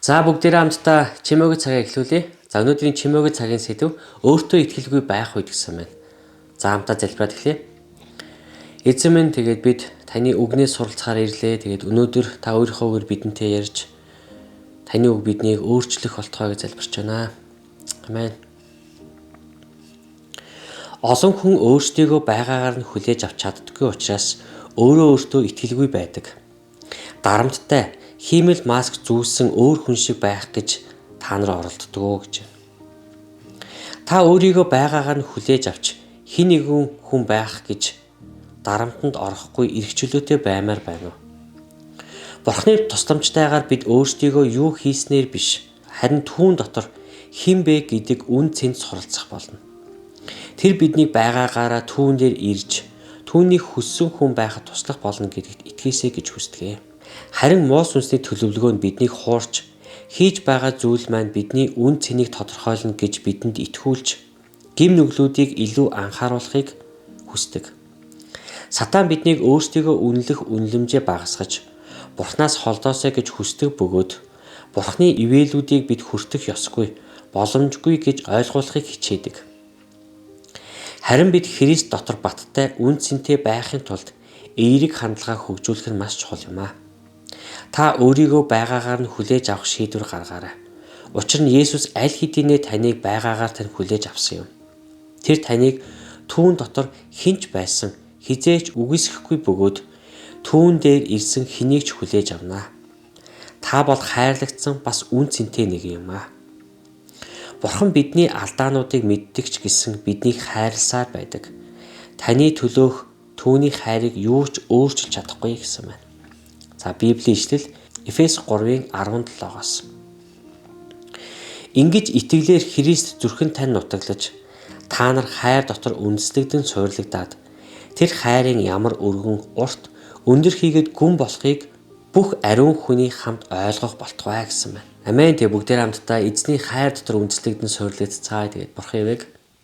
За бүгдээрээ хамтдаа чимээгүй цагаа эхлүүлье. За өнөөдрийн чимээгүй цагийн сэдэв өөртөө итгэлгүй байх үед гэсэн байна. За хамтдаа залбираад эхлэе. Эзэн минь тэгээд бид таны үгнээс суралцахаар ирлээ. Тэгээд өнөөдөр та өөрийнхөөгээр бидэнтэй ярьж таны үг биднийг өөрчлөх болтугай гэж залбирч байна. Амен. Олон хүн өөрсдийгөө байгаагаар нь хүлээж авч чаддаггүй учраас өөртөө итгэлгүй байдаг. Дарамттай хиймэл маск зүүсэн өөр хүн шиг байх гэж та нар оролддог гэж. Та өөрийгөө байгаагаар нь хүлээж авч хин нэгэн хүн байх гэж дарамтанд орохгүй эрхчлөөтэй баймаар байна уу? Бурхны тусламжтайгаар бид өөрсдийгөө юу хийснээр биш, харин түүн дотор хэн бэ гэдэг үн цэнд суралцах болно. Тэр биднийг байгаагаараа түүн дээр ирж, түүнийг хүссэн хүн байхад туслах болно гэдэгт итгээсэй гэж хүсдэг. Харин муу сүнсний төлөвлөгөө нь биднийг хуурч, хийж байгаа зүйл маань бидний үн цэнийг тодорхойлно гэж бидэнд итгүүлж, гим нүглүүдийг илүү анхааруулахыг хүсдэг. Сатан биднийг өөрсдийгөө үнэлэх үнэлэмжээ багасгаж, Бурханаас холдоосэй гэж хүсдэг бөгөөд Бурханы ивэлүүдийг бид хүртэх ёсгүй, боломжгүй гэж ойлгуулахыг хичээдэг. Харин бид Христ дотор баттай үн цэнтэй байхын тулд эерэг хандлага хөгжүүлэх нь маш чухал юм аа. Та өөрийгөө байгаагаар нь хүлээж авах шийдвэр гаргаарай. Учир нь Есүс аль хэдийнэ таныг байгаагаар тань хүлээж авсан юм. Тэр таныг түүн дотор хинч байсан хизээч үгүйсэхгүй бөгөөд түүн дээр ирсэн хэнийг ч хүлээж авнаа. Та бол хайрлагдсан бас үн цэнтэй нэг юм аа. Бурхан бидний алдаануудыг мэддэг ч гэсэн биднийг хайрласаар байдаг. Таны төлөөх түүний хайрыг юу ч өөрчилж чадахгүй гэсэн байна. За Библийн ишлэл Эфес 3:17-оос. Ингэж итгэлээр Христ зүрхэн тань нутаглаж, та нар хайр дотор үндэслэгдэн суйрлагдаад, тэр хайрын ямар өргөн урт өндөр хийгээд гүн болохыг бүх ариун хүний хамт ойлгох болтугай гэсэн байна. Амен. Тэг бүгдээр хамтдаа эзний хайр дотор үндэслэгдэн суйрлагдцгаая. Тэгээд Бурхан ивэг